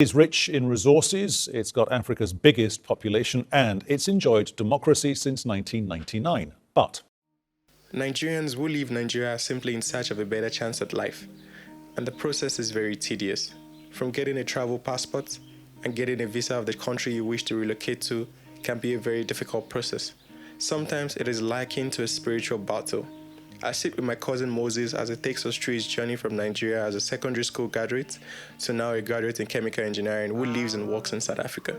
It's rich in resources, it's got Africa's biggest population, and it's enjoyed democracy since 1999. But Nigerians who leave Nigeria are simply in search of a better chance at life, and the process is very tedious. From getting a travel passport and getting a visa of the country you wish to relocate to can be a very difficult process. Sometimes it is likened to a spiritual battle. I sit with my cousin Moses as he takes us through his journey from Nigeria as a secondary school graduate to now a graduate in chemical engineering who lives and works in South Africa.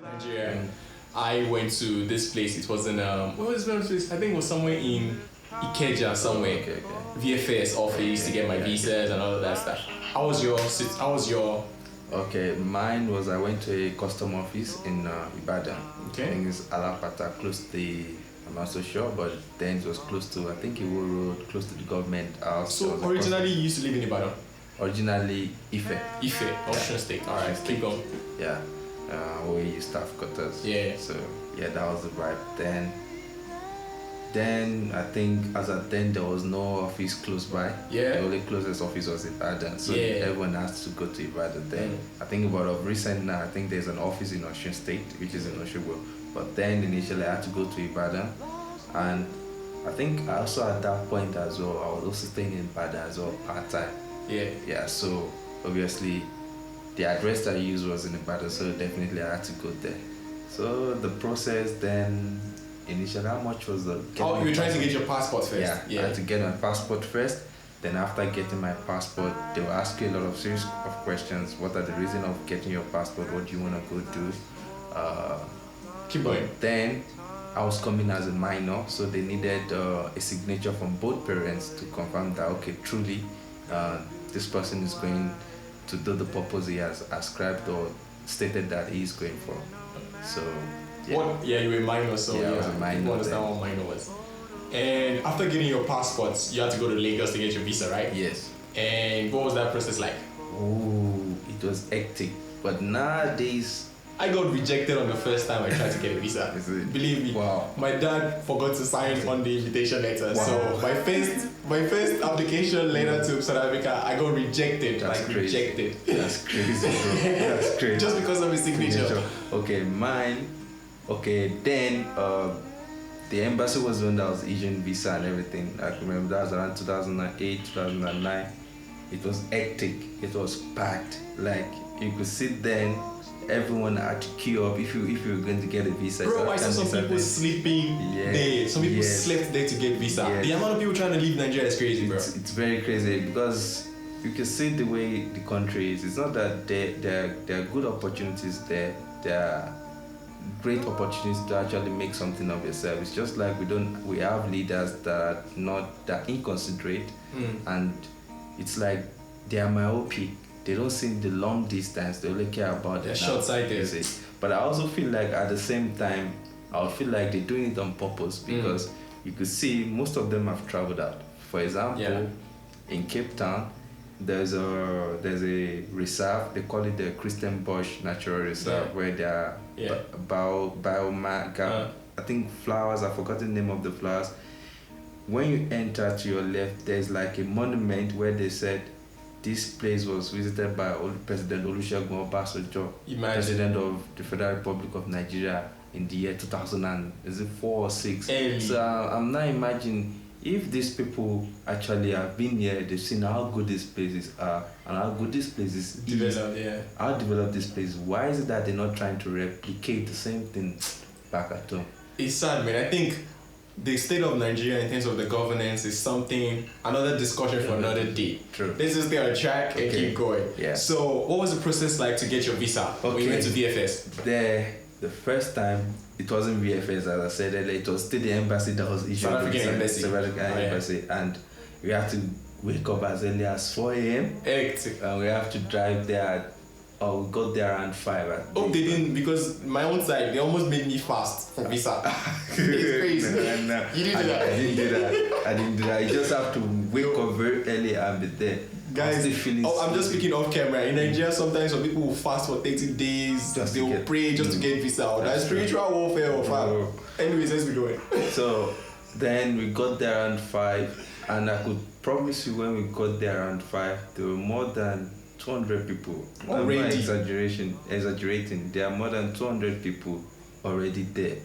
Nigeria. I went to this place. It was in what was this place? I think it was somewhere in Ikeja somewhere. Okay. VFS office to get my visas and all of that stuff. How was your Okay, mine was I went to a custom office in Ibadan. Okay. I think it's Alapata, close to the, I'm not so sure, but then it was close to, I think Iwo Road, close to the government house. So originally you used to live in Ibadan? Originally Ife. Ife, Ocean State. Alright, keep going. Yeah, where you staff quarters. Yeah. So yeah, that was the vibe. Then I think as at then there was no office close by. Yeah. The only closest office was Ibadan. So Yeah. everyone has to go to Ibadan then. I think about of recent now, I think there's an office in Ocean State, which is in Oshobo. But then initially I had to go to Ibadan. And I think also at that point as well, I was also staying in Ibadan as well part-time. Yeah. Yeah, so obviously the address that I used was in Ibadan, so definitely I had to go there. So the process then, initially, how much was the... Oh, you were trying to get your passport first? Yeah, I had to get my passport first. Then after getting my passport, they will ask you a lot of series of questions. What are the reason of getting your passport? What do you want to go do? Keep going. Then I was coming as a minor, so they needed a signature from both parents to confirm that, okay, truly, this person is going to do the purpose he has ascribed or stated that he is going for. So, yeah. You were a minor, so Yeah, I was a minor you understand then. what minor was. And after getting your passports, you had to go to Lagos to get your visa, right? Yes. And what was that process like? Ooh, it was hectic. But nowadays, I got rejected on the first time I tried to get a visa. Is it? Believe me. Wow. My dad forgot to sign on the invitation letter. Wow. So my first application letter to South Africa, I got rejected. That's crazy. Rejected. That's crazy, bro. That's crazy. Just because of his signature. Okay, mine. Okay, then the embassy was the one that was issuing visa and everything. I can remember that was around 2008, 2009. It was hectic. It was packed. Like you could sit there. Everyone had to queue up if you were going to get a visa. Bro, I saw some people sleeping there. Some people slept there to get visa. Yes. The amount of people trying to leave Nigeria is crazy, bro. It's very crazy because you can see the way the country is. It's not that there are good opportunities there. There are great opportunities to actually make something of yourself. It's just like we have leaders that are not that inconsiderate, and it's like they are myopic. They don't see the long distance. They only care about They're the short-sighted. But I also feel like at the same time, I would feel like they're doing it on purpose because you could see most of them have traveled out. For example, in Cape Town, there's a reserve. They call it the Christian Bush Natural Reserve, where there are I think flowers. I forgot the name of the flowers. When you enter to your left, there's like a monument where they said this place was visited by President Olusegun Obasanjo, President of the Federal Republic of Nigeria in the year 2004 or 6. So I'm now imagining if these people actually have been here, they've seen how good these places are and how good these places how developed this place. Why is it that they're not trying to replicate the same thing back at home? It's sad, man. I think the state of Nigeria in terms of the governance is another discussion for another day. True. Let's just stay on track and keep going. Yeah. So what was the process like to get your visa when you went to VFS? The first time, it wasn't VFS, as I said earlier, it was still the embassy that was issuing South African embassy. South African embassy. And we had to wake up as early as 4 a.m. Hectic. And we have to drive there we got there around 5. They didn't, because my own side, they almost made me fast for visa. It's crazy. No. You didn't do that. I didn't do that. You just have to wake up very early and be there. Guys, still feeling I'm just sleepy. speaking off camera. In Nigeria, sometimes some people will fast for 30 days. Just they to will get- pray just to get visa. That's spiritual warfare or Bro. Anyways, let's be going. So then we got there around 5, and I could promise you when we got there around 5, there were more than 200 people. I'm Already? not exaggerating. There are more than 200 people already there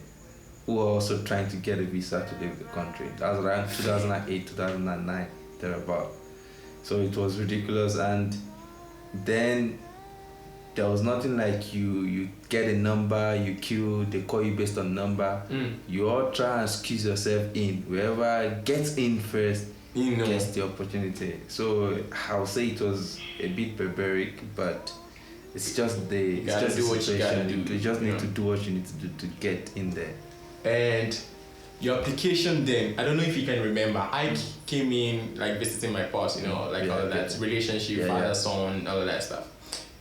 who are also trying to get a visa to leave the country. That was around 2008, 2009, thereabout. So it was ridiculous, and then there was nothing like you get a number, you queue, they call you based on number. You all try and squeeze yourself in. Whoever gets in first gets the opportunity. So I'll say it was a bit barbaric, but it's just the gotta do what you gotta do. You just need to do what you need to do to get in there. And your application then, I don't know if you can remember, I came in like visiting my past, all of that, relationship, father, son, all of that stuff.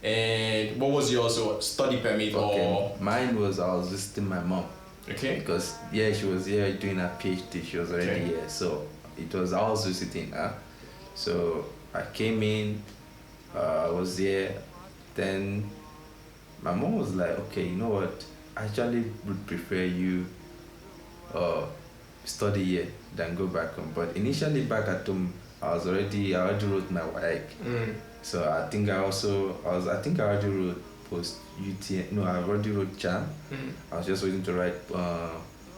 And what was your study permit or? Mine was I was visiting my mom. Okay. Because she was here doing her PhD, she was already here. So I was visiting her. So I came in, I was there, then my mom was like, okay, you know what? I actually would prefer you study here than go back home. But initially back at home, I already wrote my WAEC. So I think I already wrote post UTM. No, I already wrote JAM. I was just waiting to write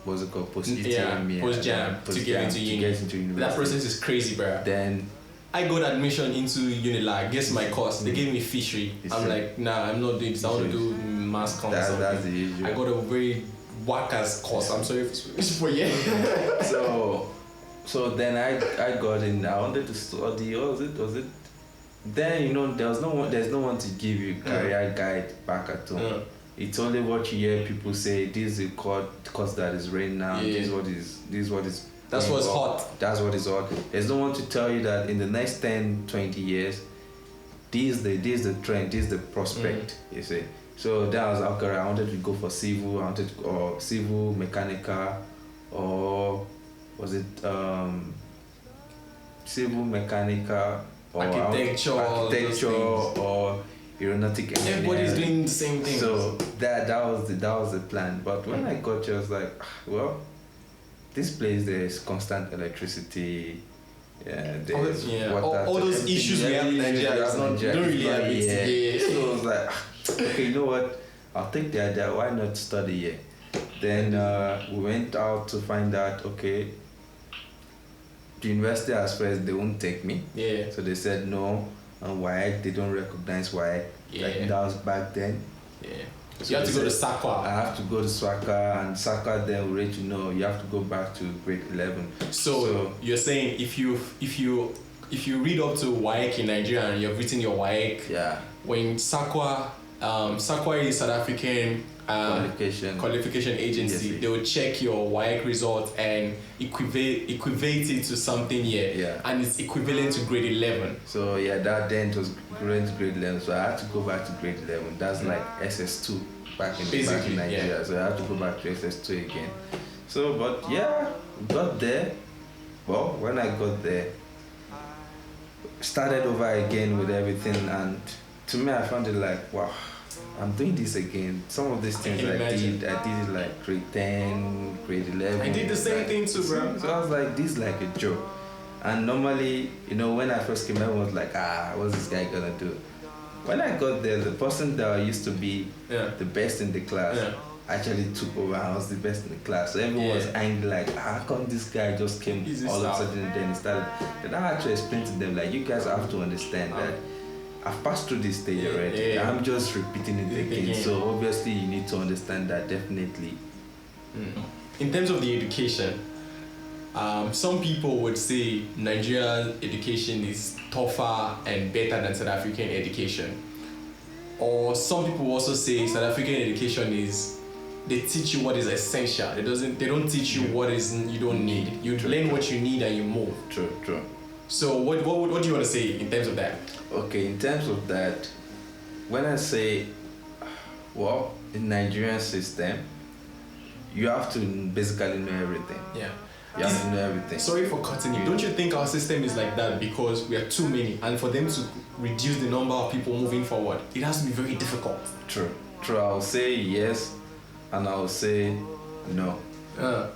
what's it called, post UTM. Post JAM to get into university. That process is crazy, bro. Then I got admission into Unilag. Guess my course. They gave me fishery. I'm like, nah, I'm not doing this. I want to do mass comm. That's the issue. I got a very whack-ass course. I'm sorry for you. So then I got in. I wanted to study. Was it? Then there's no one to give you career guide back at home. It's only what you hear people say. This is the course that is right now. This is what is. That's what's hot. That's what is hot. There's no one to tell you that in the next 10, 20 years, this is the trend. This is the prospect. You see. So that was okay. I wanted to go for civil. Or civil, mechanical, or was it civil, mechanical, or architecture, or aeronautic engineering. Everybody's doing the same thing. So that was the plan. But when I got here, I was like, well, this place there's constant electricity. Yeah, there's water. All those issues we have in Nigeria, don't really have it. So I was like, okay, you know what? I'll take the idea. Why not study here? Then we went out to find out. Okay, the university as first they won't take me. Yeah. So they said no, and WAEC they don't recognize WAEC. Yeah. Like that was back then. Yeah. So you have to go to I Sakwa. have to go to Swaka, and Swaka then will let you know you have to go back to grade 11. So you're saying if you read up to WAEC in Nigeria and you've written your WAEC, when Sakwa is South African qualification agency, Yes, they will check your WAEC result and equate it to something here, and it's equivalent to grade 11. So that then it was equivalent to grade 11. So I had to go back to grade 11. That's like SS2 back in Nigeria. So I had to go back to SS2 again. So but got there. Well, when I got there, started over again with everything, and to me I found it like, wow, I'm doing this again. Some of these things I did it like grade 10, grade 11. I did the same thing too, bro. So I was like, this is like a joke. And normally, when I first came, everyone was like, what's this guy gonna do? When I got there, the person that used to be the best in the class actually took over. I was the best in the class. So everyone was angry, like, how come this guy just came all of a sudden and then he started. Then I had to explain to them, like, you guys have to understand that I've passed through this stage already. I'm just repeating it again. So obviously you need to understand that definitely. In terms of the education, some people would say Nigerian education is tougher and better than South African education. Or some people also say South African education they teach you what is essential. They don't teach you what is you don't need. You learn what you need and you move. True. So what do you want to say in terms of that? Okay, in terms of that, when I say, well, in Nigerian system, you have to basically know everything. Yeah. You have to know everything. Sorry for cutting you. Don't you think our system is like that because we are too many, and for them to reduce the number of people moving forward, it has to be very difficult? True. I'll say yes, and I'll say no.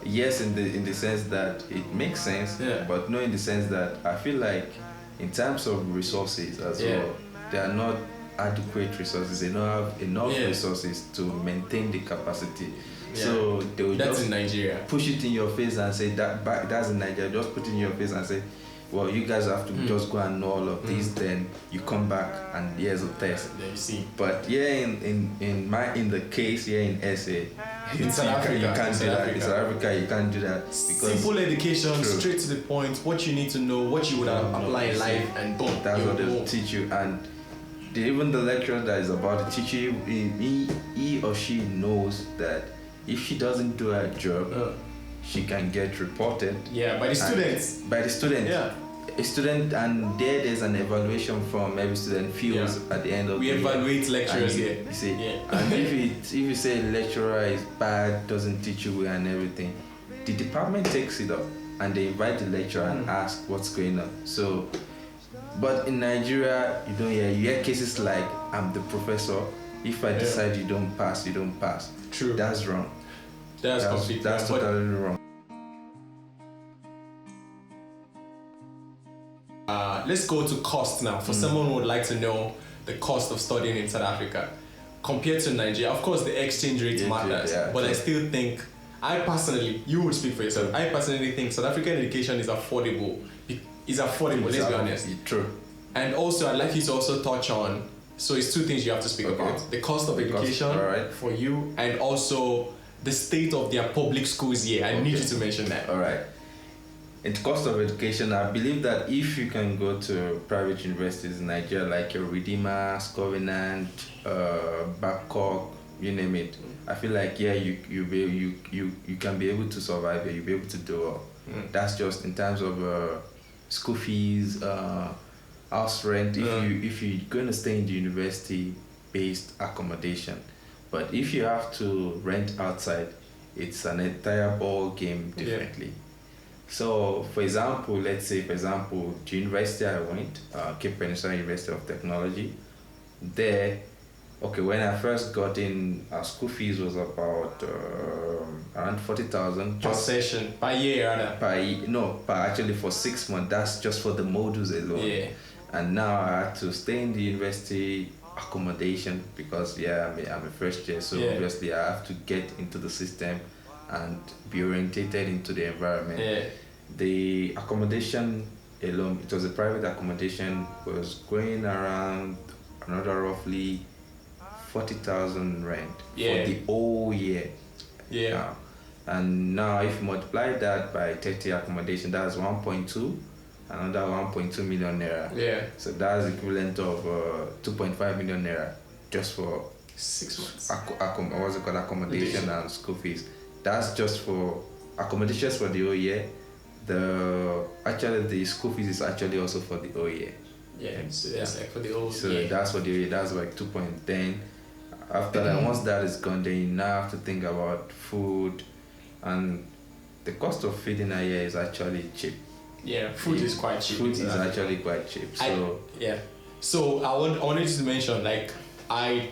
Yes, in the sense that it makes sense, but no in the sense that I feel like in terms of resources as well, they are not adequate resources. They don't have enough resources to maintain the capacity. So they will That's just in Nigeria. push it in your face and say that's in Nigeria. Just put it in your face and say, well, you guys have to just go and know all of this. Then you come back and here's a test. There you see. But in the case here in SA, In South Africa, you can't do that. In South Africa, you can't do that because simple education, straight to the point. What you need to know, what you would apply in life, and boom, that's what they'll teach you. And even the lecturer that is about to teach you, he or she knows that if she doesn't do her job, she can get reported. By the students. By the student. Yeah. A student, and there's an evaluation from every student feels at the end of the year. We evaluate lecturers here. You see, and if you say lecturer is bad, doesn't teach you well and everything, the department takes it up and they invite the lecturer and ask what's going on. So, but in Nigeria, you hear cases like I'm the professor. If I decide you don't pass, you don't pass. True. That's wrong. That's completely That's totally wrong. Let's go to cost now. For someone who would like to know the cost of studying in South Africa compared to Nigeria, of course the exchange rate matters, but I still think, you would speak for yourself. I personally think South African education is affordable. Let's be honest. True. And also, I'd like you to also touch on. So it's two things you have to speak about: the cost of education for you, and also the state of their public schools here. I need you to mention that. All right. In cost of education, I believe that if you can go to private universities in Nigeria, like your Redeemer, Covenant, Babcock, you name it, I feel like you can be able to survive it. You'll be able to do well. That's just in terms of school fees, house rent. If you're going to stay in the university-based accommodation, but if you have to rent outside, it's an entire ball game differently. So, let's say, the university I went, Cape Peninsula University of Technology, when I first got in, our school fees was about around 40,000 per session, per year, rather. Actually for 6 months. That's just for the modules alone. Yeah. And now I had to stay in the university accommodation because I'm a first year, so obviously I have to get into the system and be orientated into the environment. The accommodation alone, it was a private accommodation, was going around another roughly 40,000 rent for the whole year. And now if you multiply that by 30 accommodation, that's 1.2, another 1.2 million naira. So that's equivalent of 2.5 million naira just for 6 months. Accommodation and school fees. That's just for accommodations for the whole year. The school fees is actually also for the whole year. So that's like for the whole year. So that's for the year. That's like 2.10. After that, once that is gone, then you now have to think about food, and the cost of feeding a year is actually cheap. Food is quite cheap. Food is actually quite cheap. So I wanted to mention, like, I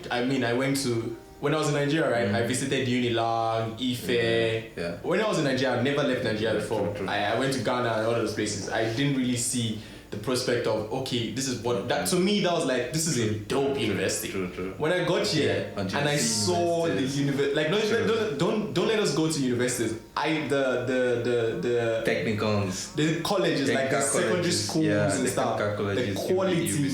went to, when I was in Nigeria, right? I visited Unilag, Ife. When I was in Nigeria, I've never left Nigeria before. I went to Ghana and all those places. I didn't really see the prospect of, this is what that, to me that was like, this is a dope university. When I got here and I saw the university, like, don't let us go to universities. The technicals, the colleges, like the secondary schools and stuff, the quality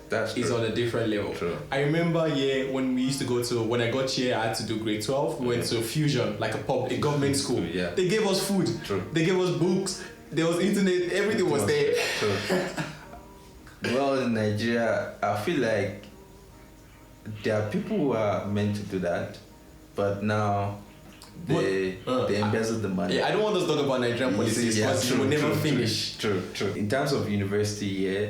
there is on a different level. I remember when we used to go to, when I got here, I had to do grade 12. We went to Fusion, like a government school. They gave us food, they gave us books, there was internet, everything was there. Well, in Nigeria, I feel like there are people who are meant to do that, but now they embezzle the money. I don't want to talk about Nigerian politics because we will never finish. True. In terms of university,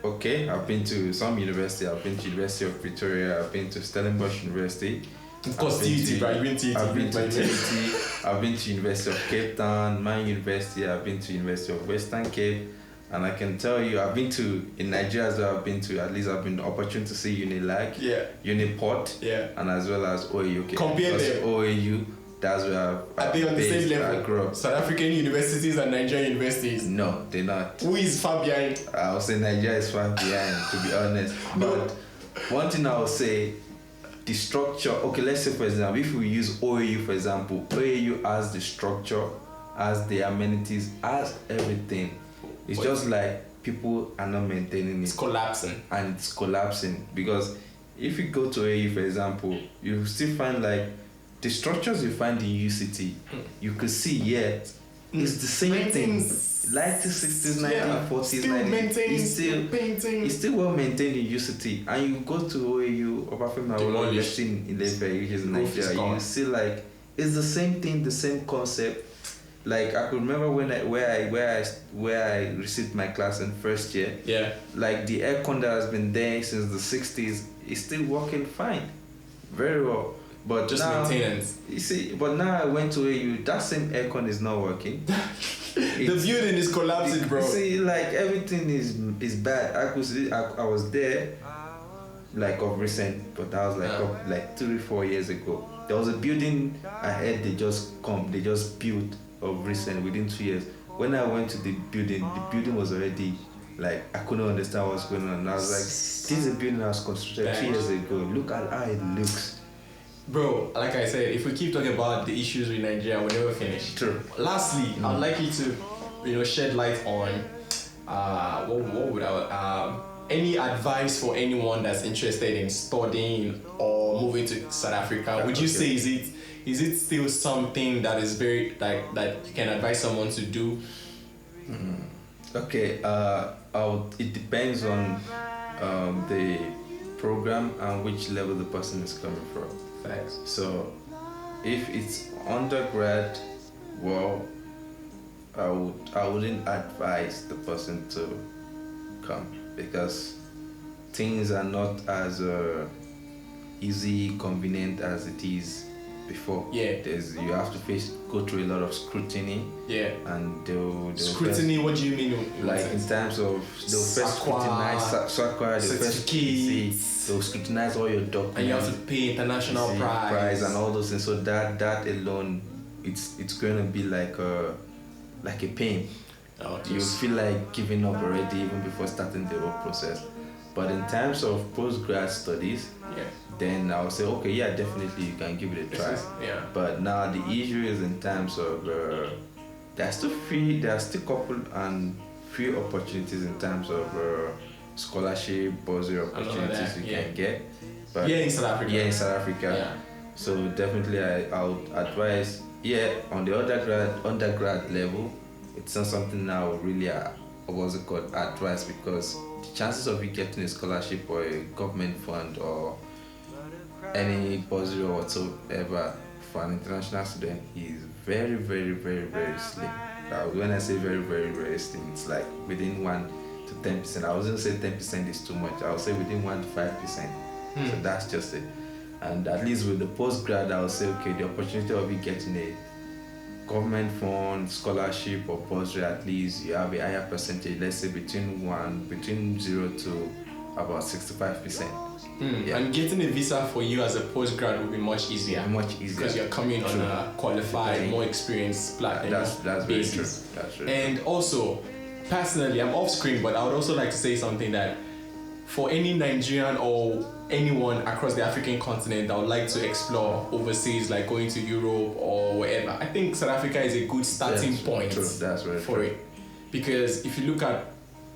I've been to some university. I've been to University of Pretoria. I've been to Stellenbosch University. Of course, TUT, right? You've been to I've been to TUT. TUT. I've been to University of Cape Town, my university. I've been to University of Western Cape, and I can tell you, I've been to in Nigeria as well. I've been to, at least I've been the opportunity to see Unilag, Uniport, and as well as OAU. Okay. Compare them. OAU. That's where Are they on the same level? I grew up. South African universities and Nigerian universities? No, they're not. Who is far behind? I would say Nigeria is far behind, to be honest. But one thing I would say, the structure, okay, let's say for example, if we use OAU for example, OAU has the structure, has the amenities, has everything. It's just like people are not maintaining it. It's collapsing. And it's collapsing because if you go to OAU for example, you still find like the structures you find in UCT, you could see, it's the same thing. Like the 60s, 1940s, 90s. It's still well maintained in UCT. And you go to OAU, Obafemi University in Ilefe, which is in Nigeria, you see like it's the same thing, the same concept. Like I could remember where I received my class in first year. Yeah. Like the aircon that has been there since the 60s is still working fine, very well. But just now, maintenance. You see, but now I went to AU, that same aircon is not working. The building is collapsing, bro. See, like everything is bad. I could see, I was there, like of recent, but that was like 3-4 years ago. There was a building I heard they just built of recent within 2 years. When I went to the building was already like I couldn't understand what's going on. And I was like, this is a building that was constructed 2 years ago. Look at how it looks. Bro, like I said, if we keep talking about the issues with Nigeria, we'll never finish. True. Lastly, I'd like you to, shed light on what would any advice for anyone that's interested in studying or moving to South Africa? Would you say is it still something that is very that you can advise someone to do? Okay, it depends on the program and which level the person is coming from. Facts. So, if it's undergrad, well, I wouldn't advise the person to come because things are not as easy, convenient as it is before. Yeah. You have to go through a lot of scrutiny. Yeah. And they'll scrutiny. What do you mean? Like in terms of they'll first scrutinize SAQA, they'll scrutinize all your documents. And you have to pay international price and all those things. So that alone, it's going to be like a pain. You feel like giving up already even before starting the whole process. But in terms of postgrad studies, then I'll say, okay, yeah, definitely you can give it a try. But now the issue is in terms of there are still couple and few opportunities in terms of scholarship, bursary opportunities you can get. But in South Africa. Yeah, in South Africa. Yeah. So definitely I would advise, on the undergrad level, it's not something I would really advise because the chances of you getting a scholarship or a government fund or any bursary or whatsoever for an international student is very, very, very, very slim. When I say very, very, very slim, it's like within 1 to 10%. I wasn't say 10% is too much. I would say within 1 to 5%. So that's just it. And at least with the postgrad, I would say, okay, the opportunity of you getting a government fund, scholarship or bursary, at least you have a higher percentage, let's say between 0 to about 65%. And getting a visa for you as a postgrad will be much easier. Because you're coming on a qualified, more experienced platinum that's basis. Very true. That's true. And also, personally, I'm off screen, but I would also like to say something that for any Nigerian or anyone across the African continent that would like to explore overseas, like going to Europe or wherever, I think South Africa is a good starting point for it. Because if you look at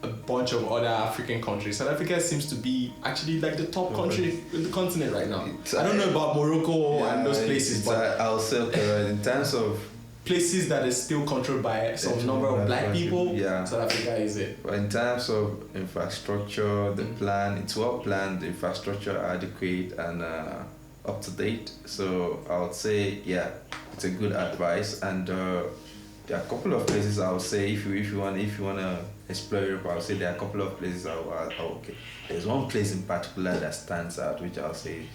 a bunch of other African countries, South Africa seems to be actually like the top country in the continent right now. I don't know about Morocco and those places, but I'll say in terms of places that is still controlled by some number of black people, South Africa is it. But in terms of infrastructure, the plan, it's well planned, the infrastructure adequate and up to date. So I would say, it's a good advice. And there are a couple of places I would say if you want to explore Europe, I would say there are a couple of places okay. There's one place in particular that stands out, which I'll say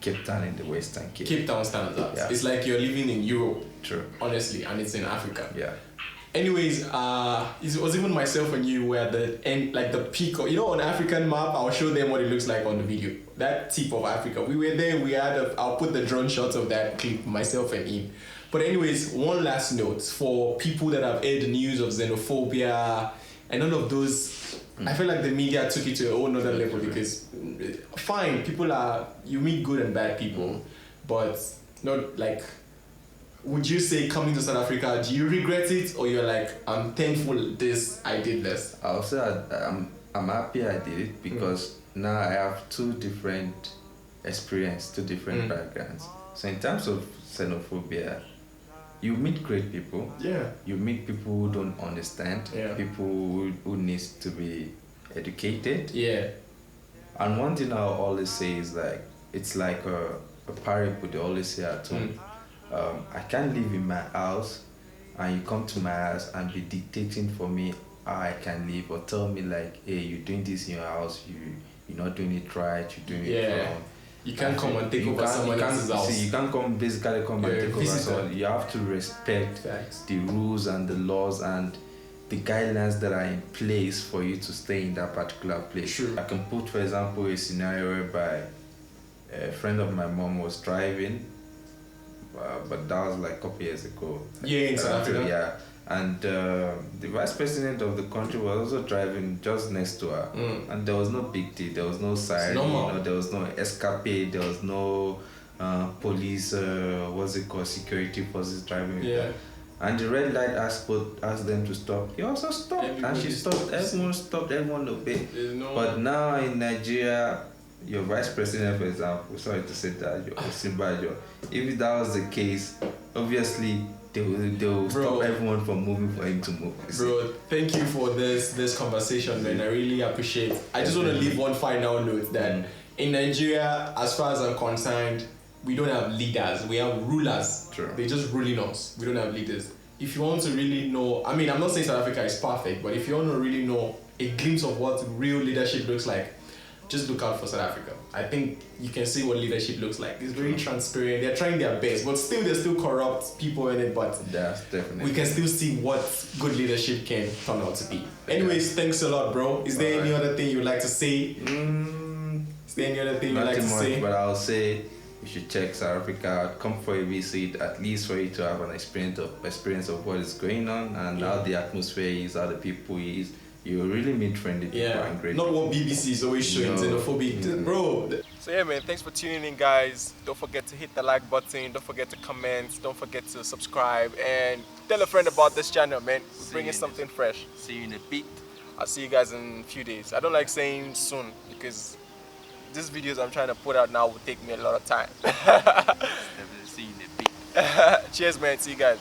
Cape Town in the Western Cape. Cape Town stands out. Yeah. It's like you're living in Europe. True. Honestly, and it's in Africa. Yeah. Anyways, it was even myself and you were at the end, like the peak of, on African map. I'll show them what it looks like on the video. That tip of Africa. We were there. I'll put the drone shots of that clip, myself and him. But anyways, one last note for people that have heard the news of xenophobia and all of those. I feel like the media took it to a whole nother level because, fine, you meet good and bad people, but not like. Would you say coming to South Africa, do you regret it, or you're like, I'm thankful I did this? I'll say I'm happy I did it because now I have two different experiences, two different backgrounds. So in terms of xenophobia, you meet great people. Yeah. You meet people who don't understand. Yeah. People who needs to be educated. Yeah. And one thing I'll always say is like, it's like a parable they always say at home. I can't live in my house and you come to my house and be dictating for me how I can live, or tell me like, hey, you're doing this in your house, you're not doing it right, you're doing it wrong. You can't come and take over someone else's house. See, you can't come and take over someone. You have to respect Facts. the rules and the laws and the guidelines that are in place for you to stay in that particular place. Sure. I can put, for example, a scenario whereby a friend of my mom was driving, but that was like a couple years ago. Yeah, in South Africa. Yeah, and the vice president of the country was also driving just next to her, and there was no big deal. There was no siren. There was no escapade. There was no police. What's it called? Security forces driving with her. And the red light asked them to stop. He also stopped, and she stopped. Everyone stopped. Everyone obeyed. But now in Nigeria, your vice president, for example, sorry to say that, if that was the case, obviously they will stop everyone from moving for him to move. Bro, thank you for this conversation, man. I really appreciate it. I just want to leave one final note that in Nigeria, as far as I'm concerned, we don't have leaders, we have rulers. True. They're just ruling us. We don't have leaders. If you want to really know, I mean, I'm not saying South Africa is perfect, but if you want to really know a glimpse of what real leadership looks like, just look out for South Africa. I think you can see what leadership looks like. It's very transparent. They're trying their best, but still there's still corrupt people in it, but definitely. we can still see what good leadership can turn out to be. Anyways, thanks a lot, bro. Is there any other thing you'd like to say? Is there any other thing you'd like to say? But I'll say you should check South Africa out. Come for a visit, at least for you to have an experience of what is going on and how the atmosphere is, how the people is. You really meet friendly people and great not people. what BBC is always showing xenophobic. Bro. So yeah, man, thanks for tuning in, guys. Don't forget to hit the like button. Don't forget to comment. Don't forget to subscribe. And tell a friend about this channel, man. We're bringing something fresh. See you in a bit. I'll see you guys in a few days. I don't like saying soon because these videos I'm trying to put out now will take me a lot of time. See you in a bit. Cheers, man. See you guys.